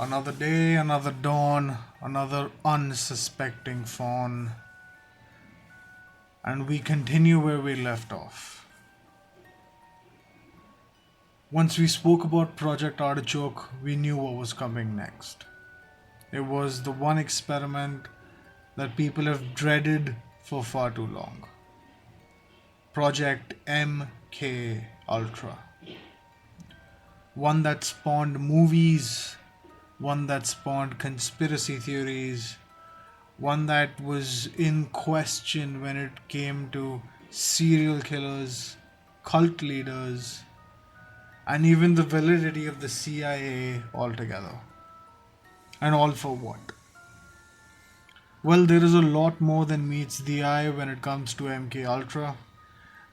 Another day, another dawn, another unsuspecting fawn, and we continue where we left off. Once we spoke about Project Artichoke, we knew what was coming next. It was the one experiment that people have dreaded for far too long. Project MK Ultra. One that spawned movies, one that spawned conspiracy theories, one that was in question when it came to serial killers, cult leaders, and even the validity of the CIA altogether. And all for what? Well, there is a lot more than meets the eye when it comes to MK Ultra.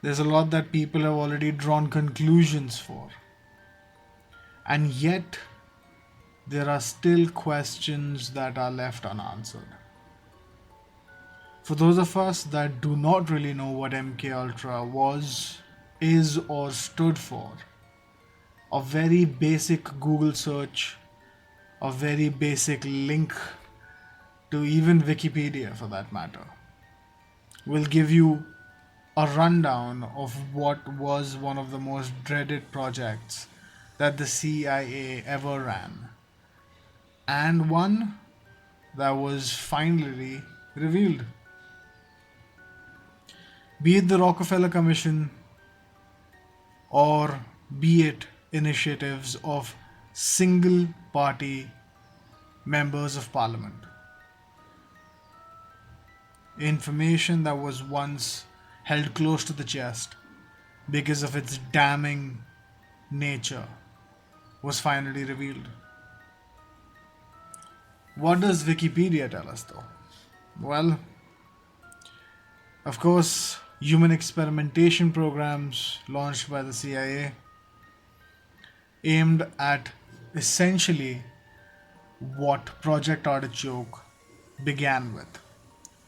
There's a lot that people have already drawn conclusions for. And yet, there are still questions that are left unanswered. For those of us that do not really know what MK Ultra was, is, or stood for, a very basic Google search, a very basic link to even Wikipedia for that matter, will give you a rundown of what was one of the most dreaded projects that the CIA ever ran, and one that was finally revealed. Be it the Rockefeller Commission or be it initiatives of single party members of parliament. Information that was once held close to the chest because of its damning nature was finally revealed. What does Wikipedia tell us though? Well, of course, human experimentation programs launched by the CIA aimed at essentially what Project Artichoke began with: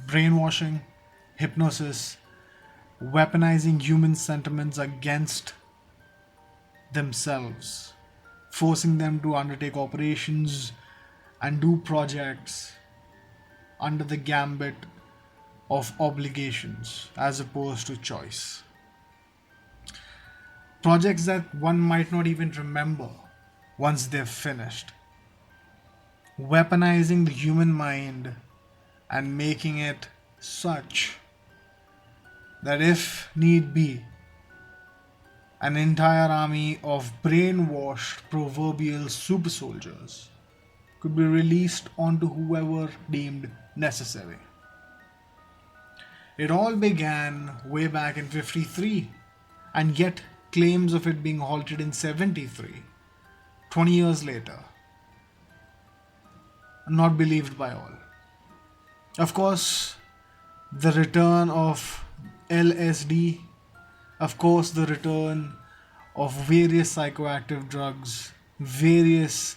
brainwashing, hypnosis, weaponizing human sentiments against themselves, forcing them to undertake operations and do projects under the gambit of obligations as opposed to choice. Projects that one might not even remember once they're finished. Weaponizing the human mind and making it such that if need be, an entire army of brainwashed proverbial super soldiers could be released onto whoever deemed necessary. It all began way back in 53, and yet claims of it being halted in 73, 20 years later, are not believed by all. Of course, the return of LSD, of course, the return of various psychoactive drugs, various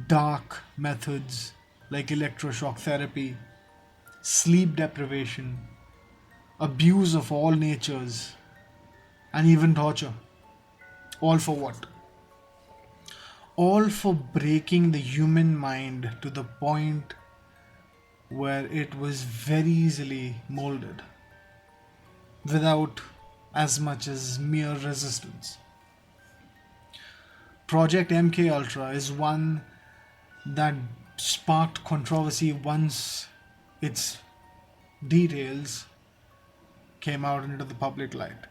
dark methods like electroshock therapy, sleep deprivation, abuse of all natures, and even torture. All for what? All for breaking the human mind to the point where it was very easily molded without as much as mere resistance. Project MK Ultra is one that sparked controversy once its details came out into the public light.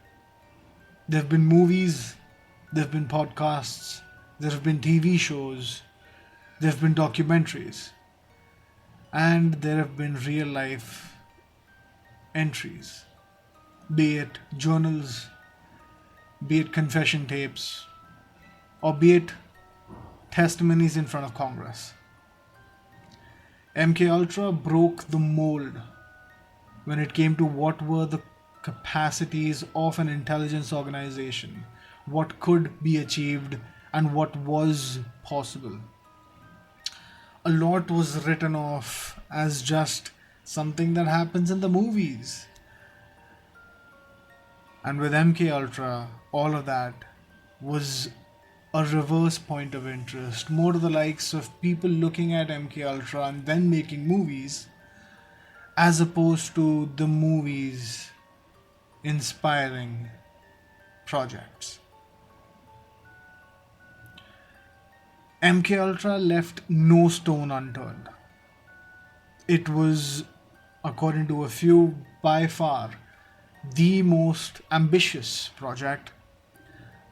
There have been movies, there have been podcasts, there have been TV shows, there have been documentaries, and there have been real life entries, be it journals, be it confession tapes, or be it testimonies in front of Congress. MK Ultra broke the mold when it came to what were the capacities of an intelligence organization, what could be achieved, and what was possible. A lot was written off as just something that happens in the movies. And with MK Ultra, all of that was a reverse point of interest, more to the likes of people looking at MK Ultra and then making movies, as opposed to the movies inspiring projects. MK Ultra left no stone unturned. It was, according to a few, by far the most ambitious project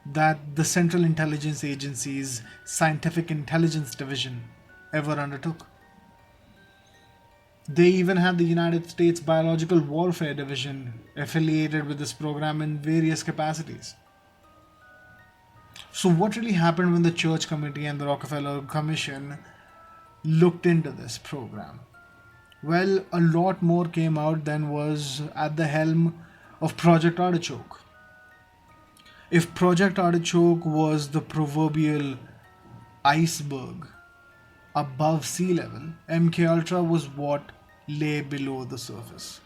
that the Central Intelligence Agency's Scientific Intelligence Division ever undertook. They even had the United States Biological Warfare Division affiliated with this program in various capacities. So, what really happened when the Church Committee and the Rockefeller Commission looked into this program? Well, a lot more came out than was at the helm of Project Artichoke. If Project Artichoke was the proverbial iceberg above sea level, MK Ultra was what lay below the surface.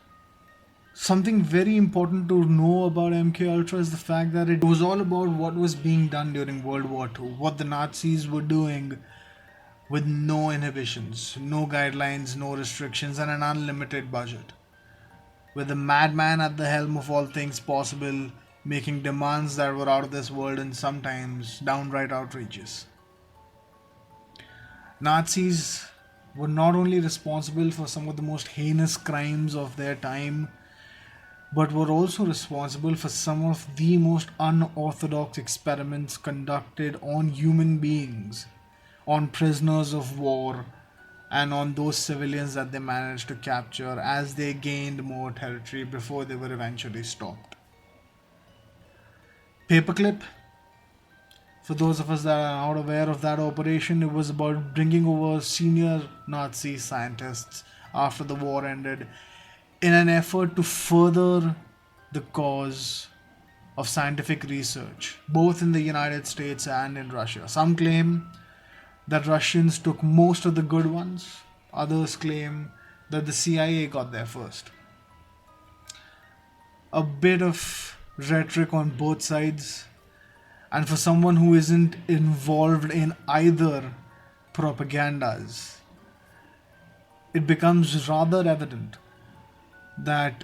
Something very important to know about MK Ultra is the fact that it was all about what was being done during World War II, what the Nazis were doing with no inhibitions, no guidelines, no restrictions, and an unlimited budget. With a madman at the helm of all things possible, making demands that were out of this world and sometimes downright outrageous. Nazis were not only responsible for some of the most heinous crimes of their time, but were also responsible for some of the most unorthodox experiments conducted on human beings, on prisoners of war, and on those civilians that they managed to capture as they gained more territory before they were eventually stopped. Paperclip, for those of us that are not aware of that operation, it was about bringing over senior Nazi scientists after the war ended in an effort to further the cause of scientific research, both in the United States and in Russia. Some claim that Russians took most of the good ones, others claim that the CIA got there first. A bit of rhetoric on both sides, and for someone who isn't involved in either propagandas, it becomes rather evident that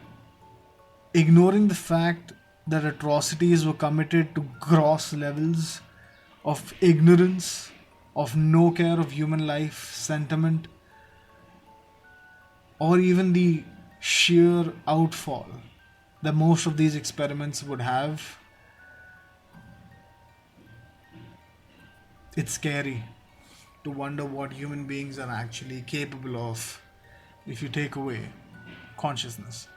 ignoring the fact that atrocities were committed to gross levels of ignorance, of no care of human life, sentiment, or even the sheer outfall that most of these experiments would have, it's scary to wonder what human beings are actually capable of if you take away consciousness.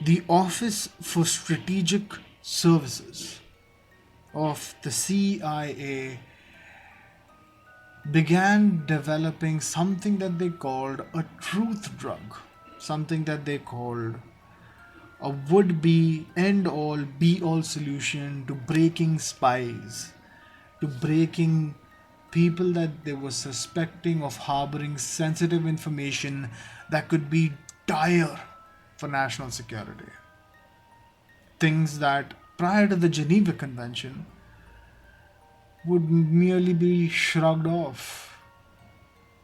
The Office for Strategic Services of the CIA began developing something that they called a truth drug, something that they called a would be end all be all solution to breaking spies, to breaking people that they were suspecting of harboring sensitive information that could be dire for national security. Things that prior to the Geneva Convention would merely be shrugged off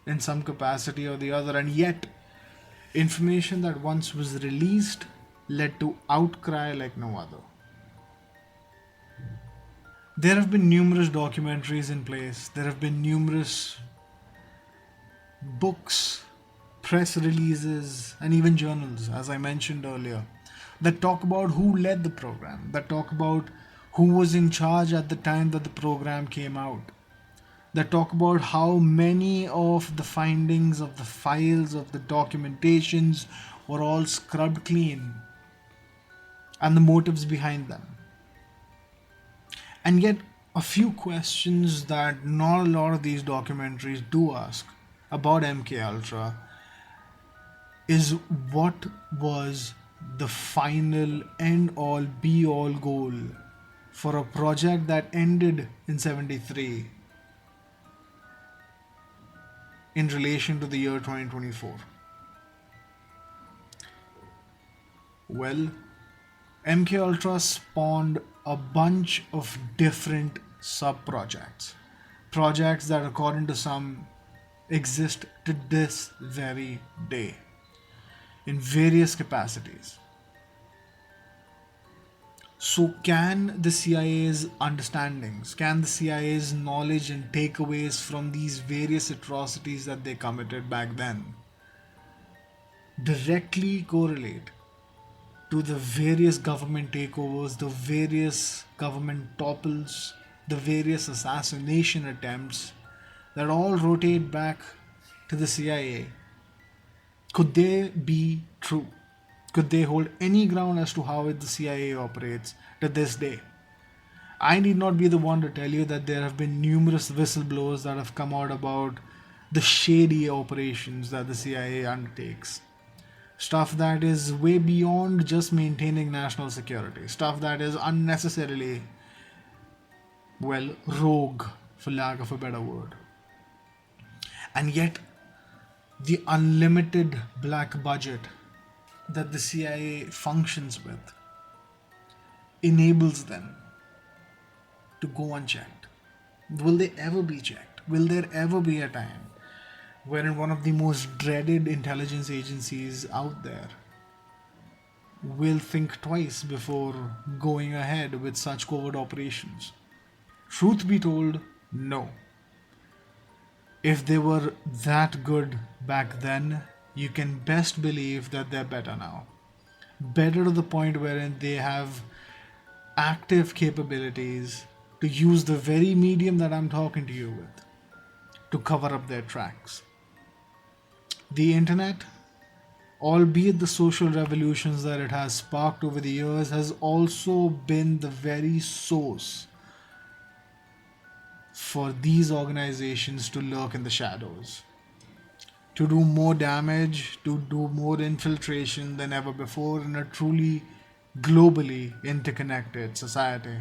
in some capacity or the other, and yet information that once was released led to outcry like no other. There have been numerous documentaries in place, there have been numerous books, press releases, and even journals, as I mentioned earlier, that talk about who led the program, that talk about who was in charge at the time that the program came out, that talk about how many of the findings of the files, of the documentations were all scrubbed clean, and the motives behind them. And yet, a few questions that not a lot of these documentaries do ask about MK Ultra is what was the final end all be all goal for a project that ended in 73 in relation to the year 2024. Well, MK Ultra spawned a bunch of different sub projects. Projects that, according to some, exist to this very day in various capacities. So, can the CIA's understandings, can the CIA's knowledge and takeaways from these various atrocities that they committed back then directly correlate to the various government takeovers, the various government topples, the various assassination attempts that all rotate back to the CIA? Could they be true? Could they hold any ground as to how the CIA operates to this day? I need not be the one to tell you that there have been numerous whistleblowers that have come out about the shady operations that the CIA undertakes. Stuff that is way beyond just maintaining national security. Stuff that is unnecessarily, well, rogue, for lack of a better word. And yet, the unlimited black budget that the CIA functions with enables them to go unchecked. Will they ever be checked? Will there ever be a time wherein one of the most dreaded intelligence agencies out there will think twice before going ahead with such covert operations? Truth be told, no. If they were that good back then, you can best believe that they're better now. Better to the point wherein they have active capabilities to use the very medium that I'm talking to you with to cover up their tracks. The internet, albeit the social revolutions that it has sparked over the years, has also been the very source for these organizations to lurk in the shadows, to do more damage, to do more infiltration than ever before in a truly globally interconnected society.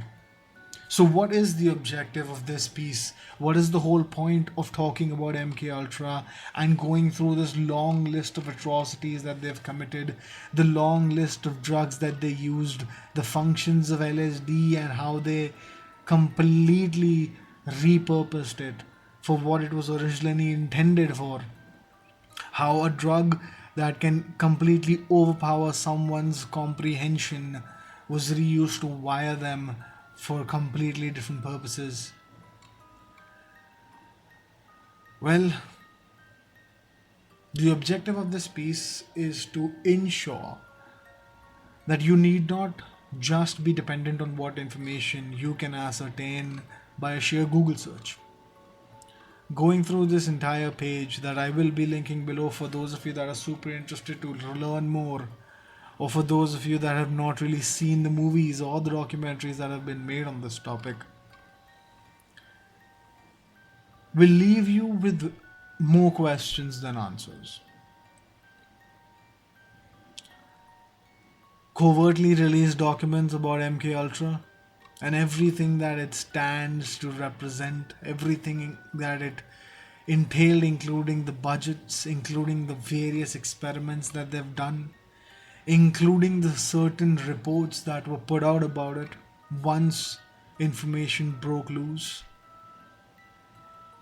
So, what is the objective of this piece? What is the whole point of talking about MK Ultra and going through this long list of atrocities that they've committed, the long list of drugs that they used, the functions of LSD, and how they completely repurposed it for what it was originally intended for? How a drug that can completely overpower someone's comprehension was reused to wire them for completely different purposes. Well, the objective of this piece is to ensure that you need not just be dependent on what information you can ascertain by a sheer Google search. Going through this entire page that I will be linking below for those of you that are super interested to learn more, or for those of you that have not really seen the movies or the documentaries that have been made on this topic, will leave you with more questions than answers. Covertly released documents about MK Ultra and everything that it stands to represent, everything that it entailed, including the budgets, including the various experiments that they've done, including the certain reports that were put out about it once information broke loose.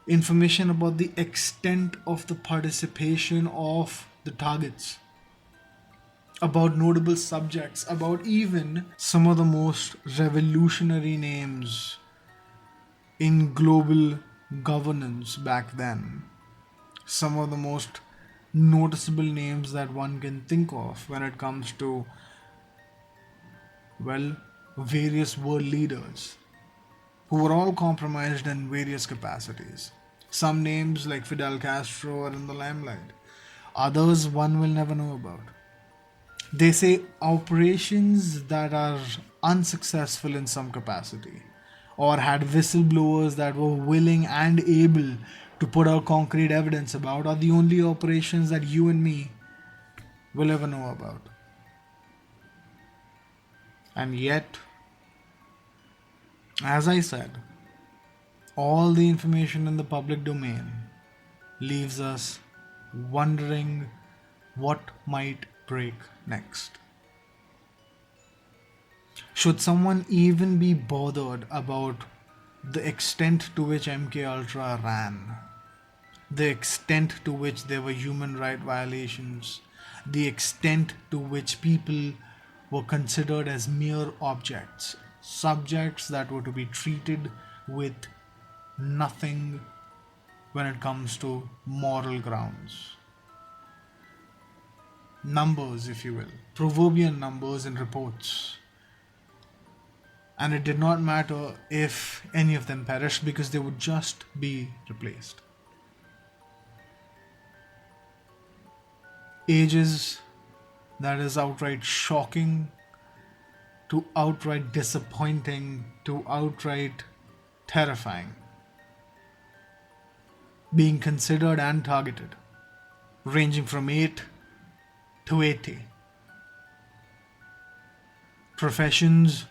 Information about the extent of the participation of the targets, about notable subjects, about even some of the most revolutionary names in global governance back then. Some of the most noticeable names that one can think of when it comes to, well, various world leaders who were all compromised in various capacities. Some names like Fidel Castro are in the limelight, others one will never know about. They say operations that are unsuccessful in some capacity, or had whistleblowers that were willing and able to put out concrete evidence about, are the only operations that you and me will ever know about. And yet, as I said, all the information in the public domain leaves us wondering what might break next. Should someone even be bothered about the extent to which MK Ultra ran, the extent to which there were human right violations, the extent to which people were considered as mere objects, subjects that were to be treated with nothing when it comes to moral grounds? Numbers, if you will, proverbial numbers and reports. And it did not matter if any of them perished because they would just be replaced. Ages that is outright shocking, to outright disappointing, to outright terrifying, being considered and targeted, ranging from 8 to 80. Professions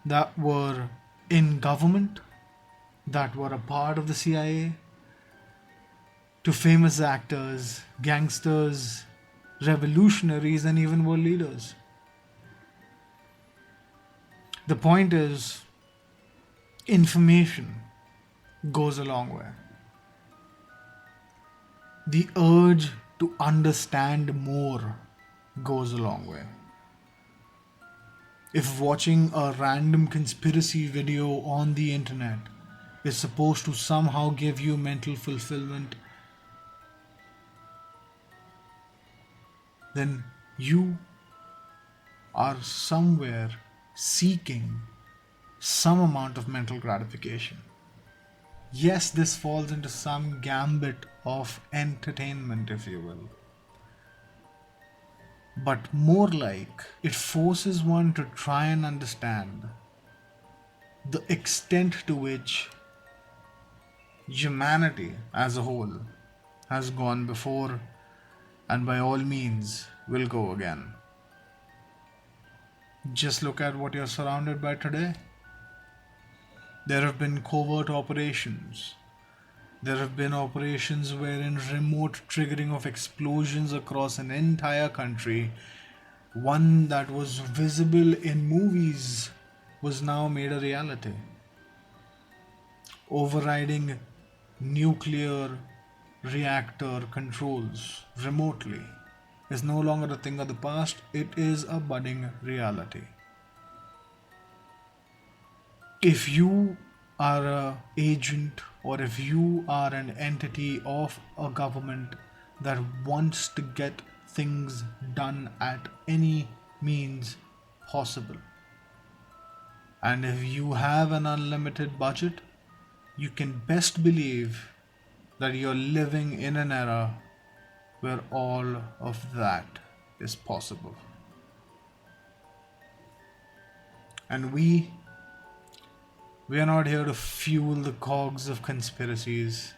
that were in government, that were a part of the CIA, to famous actors, gangsters, revolutionaries, and even world leaders. The point is, information goes a long way. The urge to understand more goes a long way. If watching a random conspiracy video on the internet is supposed to somehow give you mental fulfillment, then you are somewhere seeking some amount of mental gratification. Yes, this falls into some gambit of entertainment, if you will. But more like it forces one to try and understand the extent to which humanity as a whole has gone before and by all means will go again. Just look at what you're surrounded by today. There have been covert operations. There have been operations wherein remote triggering of explosions across an entire country, one that was visible in movies, was now made a reality. Overriding nuclear reactor controls remotely is no longer a thing of the past, it is a budding reality. If you are an agent or if you are an entity of a government that wants to get things done at any means possible, and if you have an unlimited budget, you can best believe that you're living in an era where all of that is possible. And we are not here to fuel the cogs of conspiracies.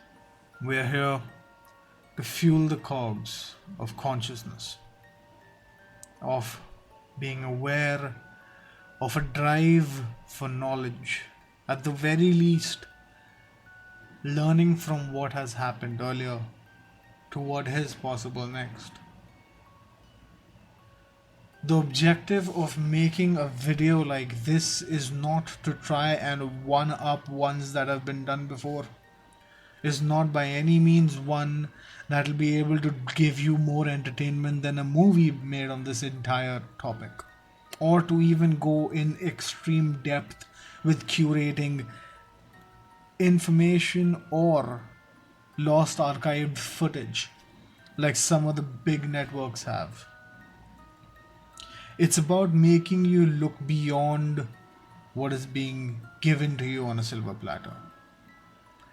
We are here to fuel the cogs of consciousness, of being aware, of a drive for knowledge. At the very least, learning from what has happened earlier to what is possible next. The objective of making a video like this is not to try and one-up ones that have been done before. Is not by any means one that will be able to give you more entertainment than a movie made on this entire topic, or to even go in extreme depth with curating information or lost archived footage like some of the big networks have. It's about making you look beyond what is being given to you on a silver platter.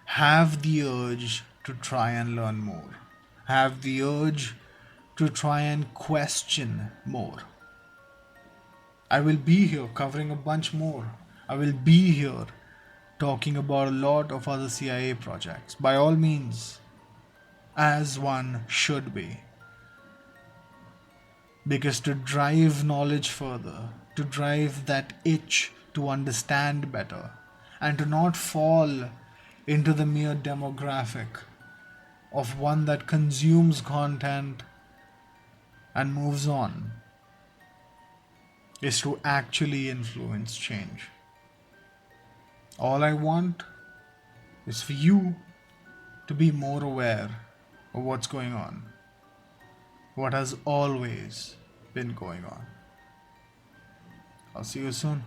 Have the urge to try and learn more. Have the urge to try and question more. I will be here covering a bunch more. I will be here talking about a lot of other CIA projects. By all means, as one should be. Because to drive knowledge further, to drive that itch to understand better, and to not fall into the mere demographic of one that consumes content and moves on, is to actually influence change. All I want is for you to be more aware of what's going on, what has always been going on. I'll see you soon.